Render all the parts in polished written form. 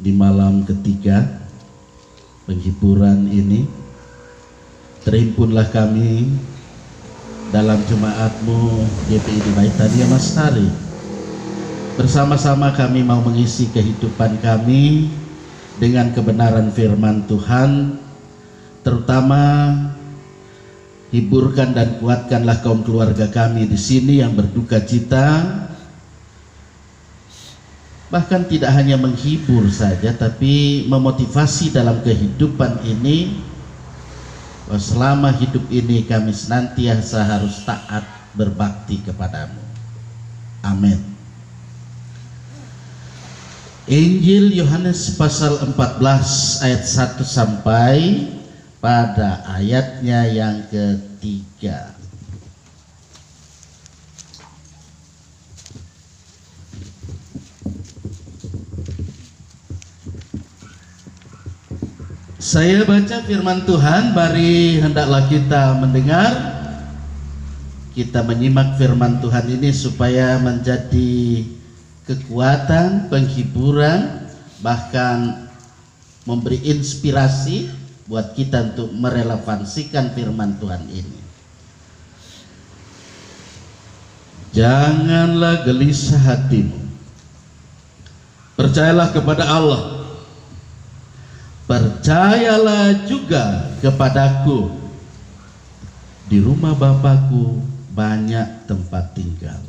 di malam ketiga penghiburan ini, terhimpunlah kami dalam jemaatmu GPI di Baitania Mas Tari. Bersama-sama kami mau mengisi kehidupan kami dengan kebenaran firman Tuhan, terutama hiburkan dan kuatkanlah kaum keluarga kami di sini yang berduka cita. Bahkan tidak hanya menghibur saja, tapi memotivasi dalam kehidupan ini, bahwa selama hidup ini kami senantiasa harus taat berbakti kepadamu. Amin. Injil Yohanes pasal 14 ayat 1 sampai pada ayatnya yang ketiga. Saya baca firman Tuhan, mari hendaklah kita mendengar, kita menyimak firman Tuhan ini supaya menjadi kekuatan, penghiburan, bahkan memberi inspirasi buat kita untuk merelevansikan firman Tuhan ini. Janganlah gelisah hatimu, percayalah kepada Allah, percayalah juga kepadaku. Di rumah Bapakku banyak tempat tinggal.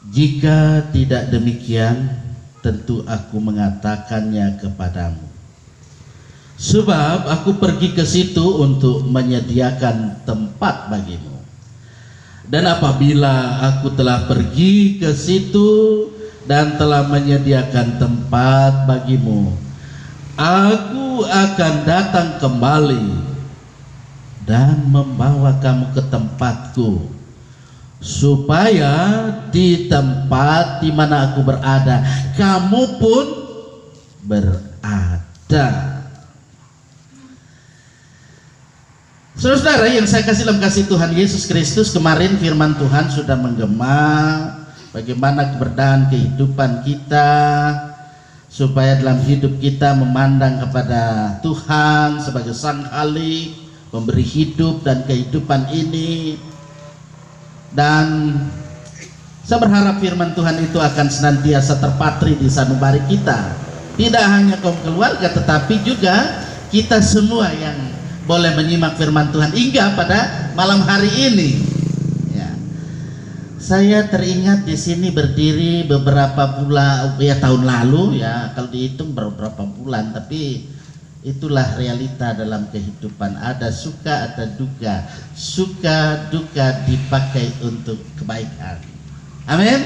Jika tidak demikian, tentu aku mengatakannya kepadamu. Sebab aku pergi ke situ untuk menyediakan tempat bagimu. Dan apabila aku telah pergi ke situ dan telah menyediakan tempat bagimu, aku akan datang kembali dan membawa kamu ke tempatku, supaya di tempat di mana aku berada, kamu pun berada. Saudara-saudara yang saya kasih dalam kasih Tuhan Yesus Kristus, kemarin firman Tuhan sudah menggema bagaimana keberadaan kehidupan kita, supaya dalam hidup kita memandang kepada Tuhan sebagai Sang Khalik, pemberi hidup dan kehidupan ini. Dan saya berharap firman Tuhan itu akan senantiasa terpatri di sanubari kita, tidak hanya kaum keluarga tetapi juga kita semua yang boleh menyimak firman Tuhan hingga pada malam hari ini. Ya. Saya teringat di sini berdiri beberapa bulan, ya tahun lalu ya, kalau dihitung beberapa bulan, tapi itulah realita dalam kehidupan. Ada suka, ada duka. Suka duka dipakai untuk kebaikan. Amin.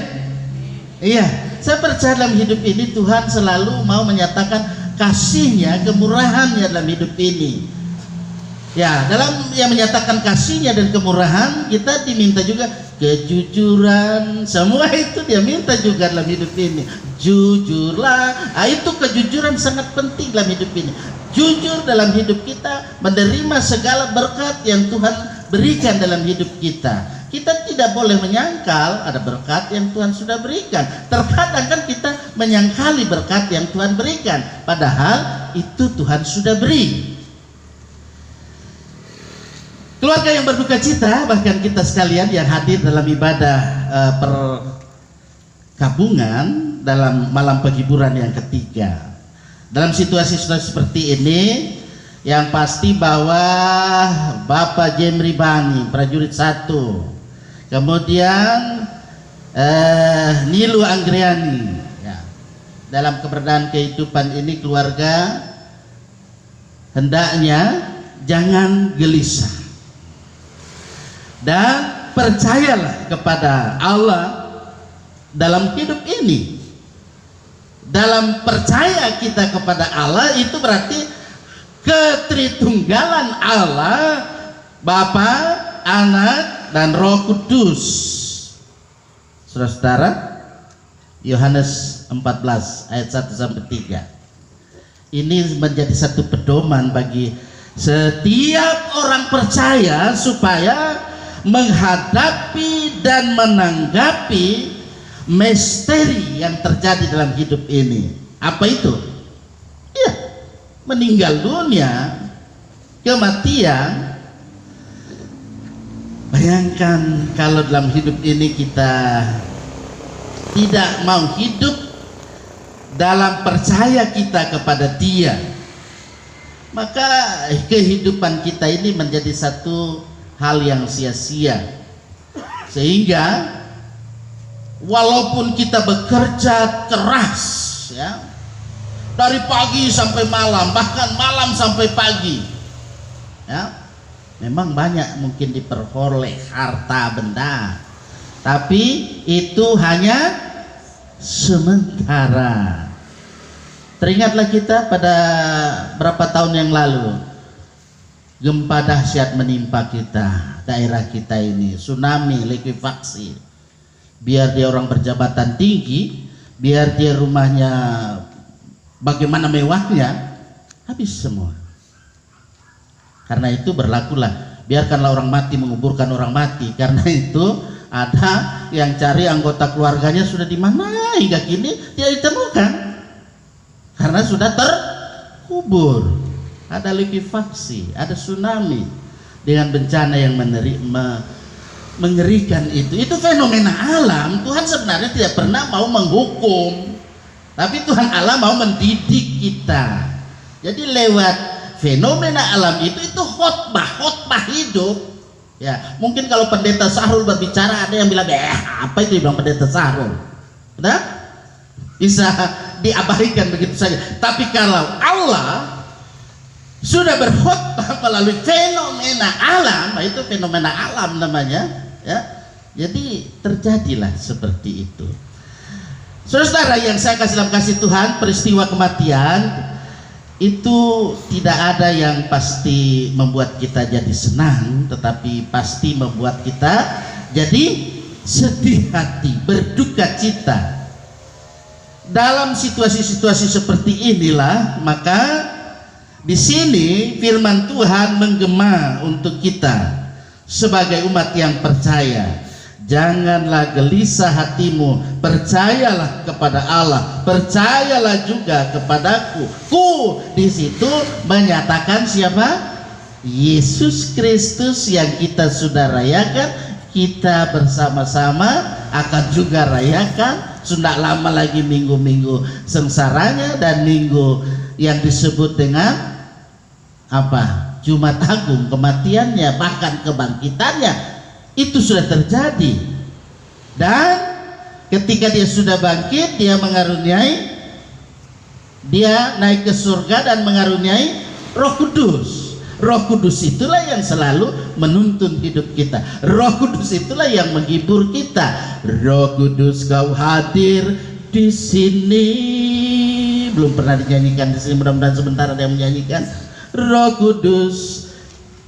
Iya, saya percaya dalam hidup ini Tuhan selalu mau menyatakan kasih-Nya, kemurahan-Nya dalam hidup ini. Ya, dalam yang menyatakan kasih-Nya dan kemurahan, kita diminta juga kejujuran. Semua itu dia minta juga dalam hidup ini. Jujurlah. Itu kejujuran sangat penting dalam hidup ini. Jujur dalam hidup kita, menerima segala berkat yang Tuhan berikan dalam hidup kita. Kita tidak boleh menyangkal ada berkat yang Tuhan sudah berikan. Terkadang kan kita menyangkali berkat yang Tuhan berikan, padahal itu Tuhan sudah beri. Keluarga yang berduka cita, bahkan kita sekalian yang hadir dalam ibadah perkabungan dalam malam penghiburan yang ketiga, dalam situasi seperti ini, yang pasti bahwa Bapak Jemri Bani, prajurit 1, kemudian Nilu Anggriani, ya, dalam keberadaan kehidupan ini keluarga hendaknya jangan gelisah dan percayalah kepada Allah dalam hidup ini. Dalam percaya kita kepada Allah itu berarti ketritunggalan Allah, Bapa, Anak, dan Roh Kudus. Saudara-saudara, Yohanes 14 ayat 1 sampai 3. Ini menjadi satu pedoman bagi setiap orang percaya supaya menghadapi dan menanggapi misteri yang terjadi dalam hidup ini. Apa itu? Ya, meninggal dunia, kematian. Bayangkan kalau dalam hidup ini kita tidak mau hidup dalam percaya kita kepada Dia, maka kehidupan kita ini menjadi satu hal yang sia-sia. Sehingga walaupun kita bekerja keras, ya, dari pagi sampai malam, bahkan malam sampai pagi, ya, memang banyak mungkin diperoleh harta benda, tapi itu hanya sementara. Teringatlah kita pada berapa tahun yang lalu, gempa dahsyat menimpa kita, daerah kita ini, tsunami, likuifaksi. Biar dia orang berjabatan tinggi, biar dia rumahnya bagaimana mewahnya, habis semua. Karena itu berlakulah, biarkanlah orang mati menguburkan orang mati. Karena itu ada yang cari anggota keluarganya sudah di mana hingga kini tidak ditemukan, karena sudah terkubur. Ada likuifaksi, ada tsunami dengan bencana yang mengerikan itu fenomena alam. Tuhan sebenarnya tidak pernah mau menghukum, tapi Tuhan Allah mau mendidik kita. Jadi lewat fenomena alam itu khotbah hidup. Ya, mungkin kalau pendeta Sahrul berbicara ada yang bilang, apa itu bilang pendeta Sahrul? Benar? Bisa diabaikan begitu saja. Tapi kalau Allah sudah berkhotbah melalui fenomena alam, itu fenomena alam namanya, ya. Jadi terjadilah seperti itu. Saudara yang saya kasih dalam kasih Tuhan, peristiwa kematian itu tidak ada yang pasti membuat kita jadi senang, tetapi pasti membuat kita jadi sedih hati, berduka cita. Dalam situasi-situasi seperti inilah, maka di sini firman Tuhan menggema untuk kita sebagai umat yang percaya. Janganlah gelisah hatimu, percayalah kepada Allah, percayalah juga kepadaku. Di situ menyatakan siapa? Yesus Kristus yang kita sudah rayakan, kita bersama-sama akan juga rayakan. Sudah lama lagi minggu-minggu sengsaranya dan minggu yang disebut dengan apa? Jumat Agung, kematiannya, bahkan kebangkitannya. Itu sudah terjadi, dan ketika dia sudah bangkit, dia naik ke surga dan mengaruniai Roh Kudus. Roh Kudus itulah yang selalu menuntun hidup kita. Roh Kudus itulah yang menghibur kita. Roh Kudus, kau hadir di sini. Belum pernah dinyanyikan di sini, mudah-mudahan sebentar ada yang menyanyikan. Roh Kudus.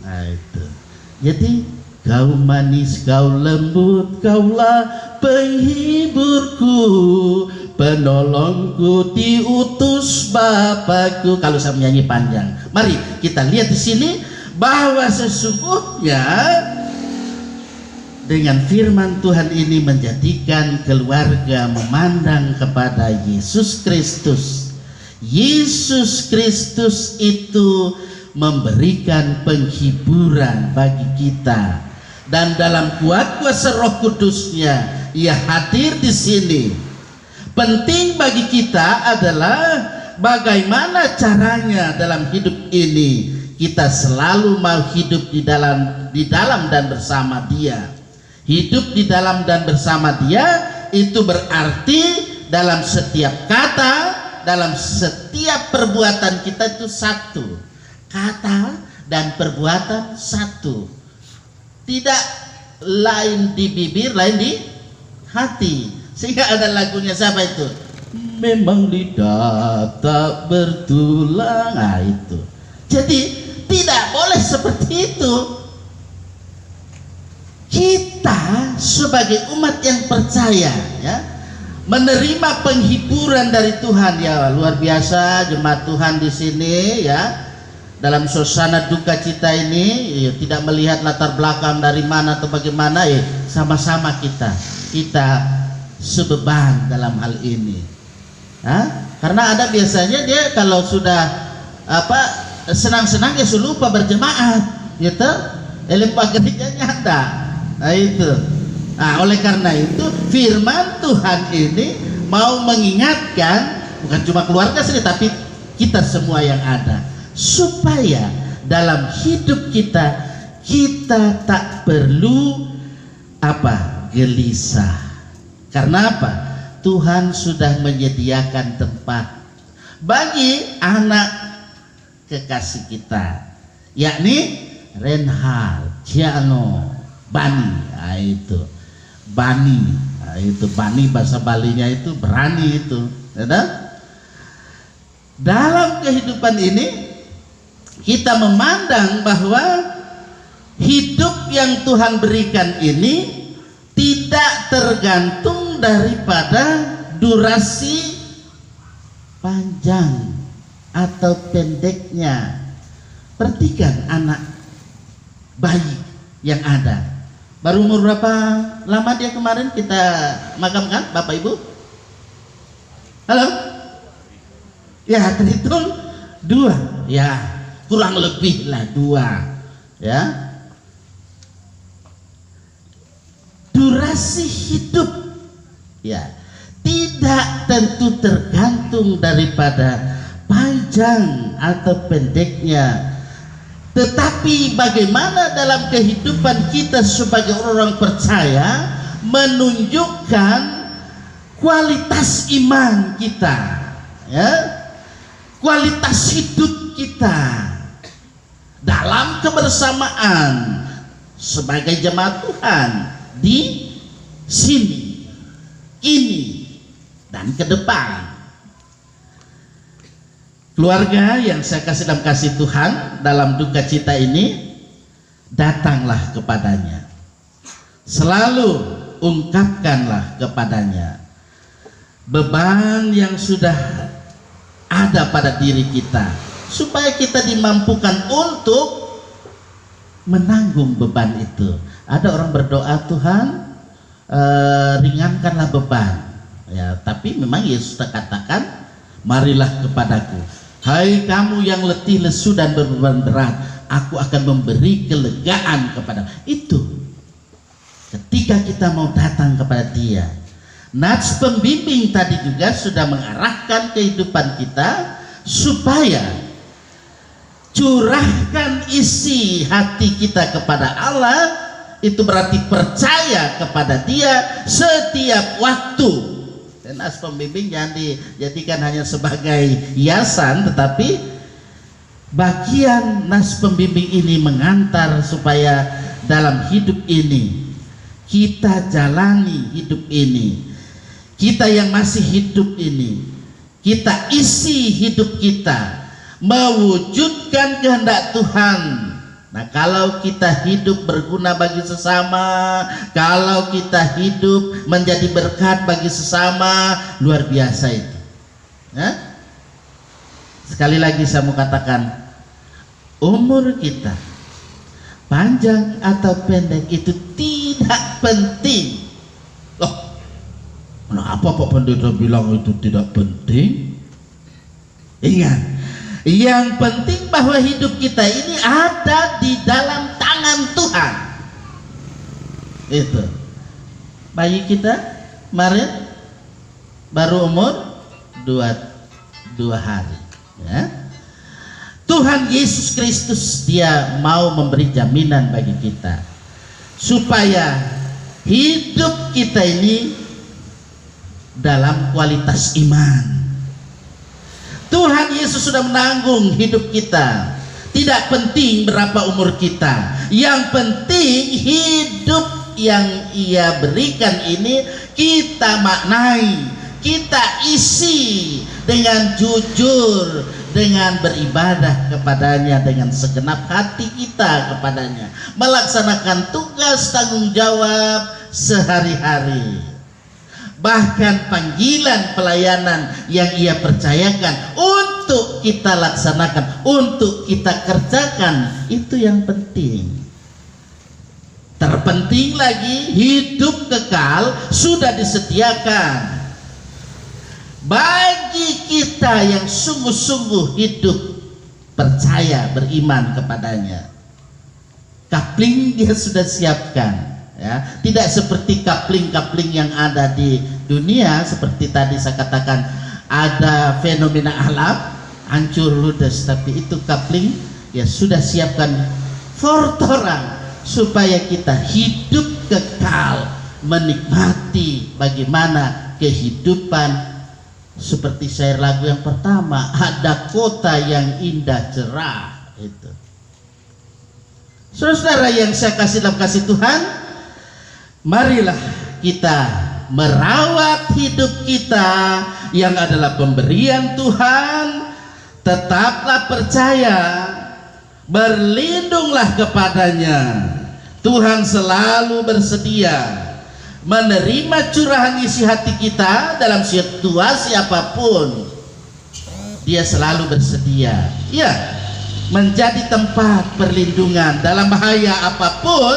Nah itu. Jadi kau manis, kau lembut, kaulah penghiburku, penolongku, diutus Bapakku. Kalau saya menyanyi panjang, mari kita lihat di sini bahwa sesungguhnya dengan firman Tuhan ini menjadikan keluarga memandang kepada Yesus Kristus. Yesus Kristus itu memberikan penghiburan bagi kita. Dan dalam kuat kuasa Roh Kudusnya, Ia hadir di sini. Penting bagi kita adalah bagaimana caranya dalam hidup ini kita selalu mau hidup di dalam dan bersama Dia. Hidup di dalam dan bersama Dia itu berarti dalam setiap kata, dalam setiap perbuatan kita itu satu. Kata dan perbuatan satu. Tidak lain di bibir, lain di hati. Sehingga ada lagunya siapa itu? Memang lidah tak bertulang. Nah itu. Jadi tidak boleh seperti itu. Kita sebagai umat yang percaya, ya, menerima penghiburan dari Tuhan. Ya, luar biasa jemaat Tuhan di sini, ya. Dalam suasana duka cita ini, ya, tidak melihat latar belakang dari mana atau bagaimana, ya, sama-sama kita sebeban dalam hal ini. Karena ada biasanya dia kalau sudah senang-senang dia lupa berjemaat, gitu. Lupa gerejanya ada. Nah itu. Nah, oleh karena itu firman Tuhan ini mau mengingatkan bukan cuma keluarga sendiri tapi kita semua yang ada, supaya dalam hidup kita tak perlu gelisah. Karena apa? Tuhan sudah menyediakan tempat bagi anak kekasih kita, yakni Reinhard, Ciano, Bani. Nah, itu Bani. Nah, itu Bani bahasa Balinya itu berani itu. Ya, dalam kehidupan ini kita memandang bahwa hidup yang Tuhan berikan ini tidak tergantung daripada durasi panjang atau pendeknya. Perhatikan anak bayi yang ada. Baru umur berapa lama dia kemarin kita makamkan, Bapak Ibu? Halo? Ya, terhitung 2. Ya, kurang lebih lah 2. Ya. Durasi hidup ya tidak tentu tergantung daripada panjang atau pendeknya, tetapi bagaimana dalam kehidupan kita sebagai orang percaya menunjukkan kualitas iman kita, ya, kualitas hidup kita dalam kebersamaan sebagai jemaat Tuhan di sini, ini, dan ke depan. Keluarga yang saya kasih dalam kasih Tuhan, dalam duka cita ini datanglah kepadanya, selalu ungkapkanlah kepadanya beban yang sudah ada pada diri kita, supaya kita dimampukan untuk menanggung beban itu. Ada orang berdoa, Tuhan ringankanlah beban ya, tapi memang Yesus katakan, marilah kepadaku hai kamu yang letih lesu dan berbeban berat, aku akan memberi kelegaan kepada itu. Ketika kita mau datang kepada Dia, nats pembimbing tadi juga sudah mengarahkan kehidupan kita supaya curahkan isi hati kita kepada Allah. Itu berarti percaya kepada Dia setiap waktu. Dan nas pembimbing jangan dijadikan hanya sebagai hiasan, tetapi bagian nas pembimbing ini mengantar supaya dalam hidup ini kita jalani hidup ini, kita yang masih hidup ini, kita isi hidup kita mewujudkan kehendak Tuhan. Nah, kalau kita hidup berguna bagi sesama, kalau kita hidup menjadi berkat bagi sesama, luar biasa itu. Nah, sekali lagi saya mau katakan, umur kita panjang atau pendek itu tidak penting. Loh, kenapa Pak Pendeta bilang itu tidak penting? Ingat, yang penting bahwa hidup kita ini ada di dalam tangan Tuhan. Itu bayi kita kemarin baru umur 2 hari ya. Tuhan Yesus Kristus Dia mau memberi jaminan bagi kita supaya hidup kita ini dalam kualitas iman. Tuhan Yesus sudah menanggung hidup kita. Tidak penting berapa umur kita, yang penting hidup yang Ia berikan ini kita maknai, kita isi dengan jujur, dengan beribadah kepadanya dengan segenap hati kita kepadanya, melaksanakan tugas tanggung jawab sehari-hari. Bahkan panggilan pelayanan yang Ia percayakan untuk kita laksanakan, untuk kita kerjakan, itu yang penting. Terpenting lagi, hidup kekal sudah disediakan bagi kita kita yang sungguh-sungguh hidup percaya, beriman kepadanya. Kapling dia sudah siapkan, ya. Tidak seperti kapling-kapling yang ada di dunia, seperti tadi saya katakan ada fenomena alam hancur ludes, tapi itu kapling ya sudah siapkan for torang supaya kita hidup kekal, menikmati bagaimana kehidupan. Seperti syair lagu yang pertama, ada kota yang indah cerah. Itu. Saudara yang saya kasih dalam kasih Tuhan, marilah kita merawat hidup kita yang adalah pemberian Tuhan. Tetaplah percaya, berlindunglah kepadanya. Tuhan selalu bersedia menerima curahan isi hati kita dalam situasi apapun. Dia selalu bersedia, ya, menjadi tempat perlindungan dalam bahaya apapun,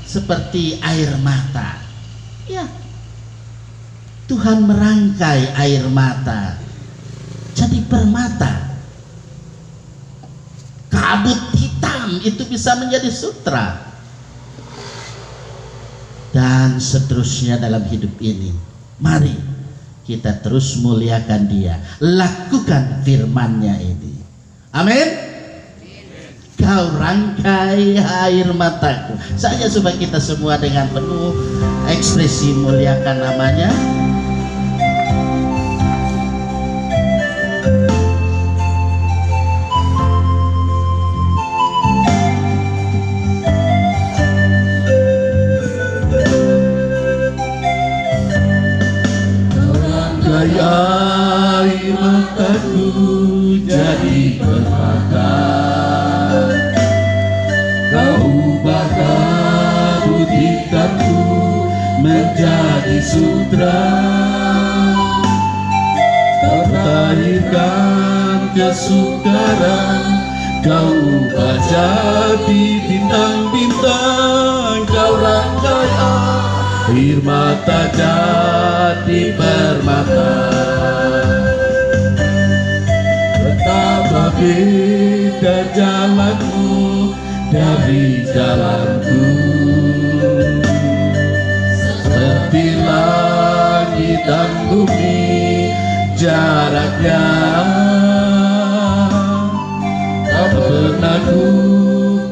seperti air mata. Ya, Tuhan merangkai air mata jadi permata. Kabut hitam itu bisa menjadi sutra. Dan seterusnya dalam hidup ini. Mari kita terus muliakan Dia, lakukan firman-Nya ini. Amin. Kau rangkai air mataku. Saja supaya kita semua dengan penuh ekspresi muliakan namanya. Air mataku jadi permata, kau ubah kabut hitamku menjadi sutra. Kau lahirkan kesukaran, kau ubah jadi bintang-bintang. Kau rangkai air mata jadi permata. Betapa beda jalanmu dari jalanku, seperti langit dan bumi jaraknya. Tak pernah ku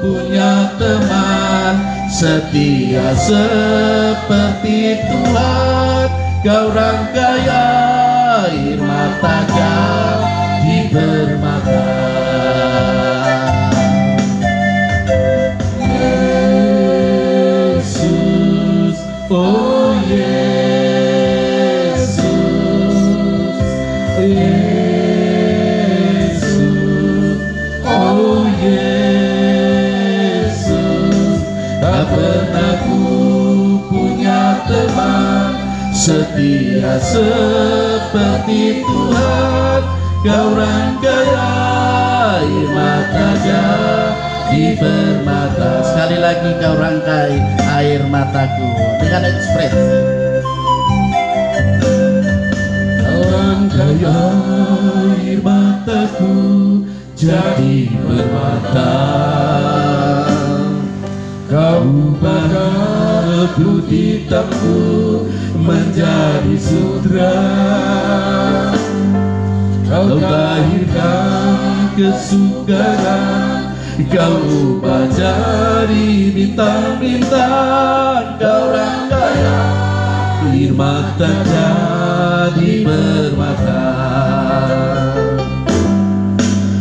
punya teman setia seperti Tuhan. Kau rangkai air mata jadi permata. Yesus, oh Yesus, Yesus, oh Yesus. Tak pernah ku punya teman setia seperti Tuhan. Kau rangkai air mata jadi permata. Sekali lagi, kau rangkai air mataku dengan ekspresi. Kau rangkai air mataku jadi permata. Kau ubah kabut hitamku menjadi sutra. Kau lahirkan kesukaran, kau ubah jadi bintang-bintang. Kau rangkai air mata jadi permata.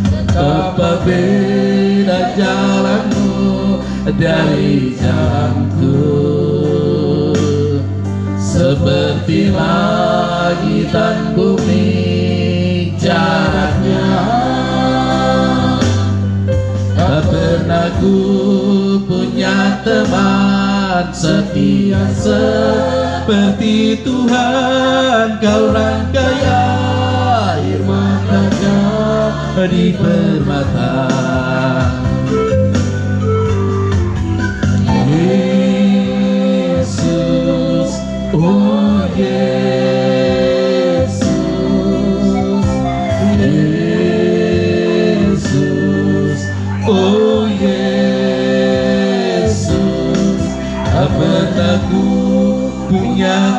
Betapa beda jalanmu dari jalanku, seperti langit dan bumi jaraknya. Tak pernah ku punya teman setia seperti Tuhan. Kau rangkai air mata jadi permata. Yesus, oh Yesus,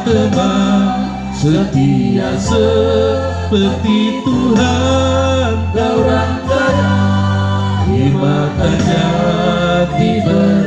teman setia seperti Tuhan kau rangkai, makanya tiba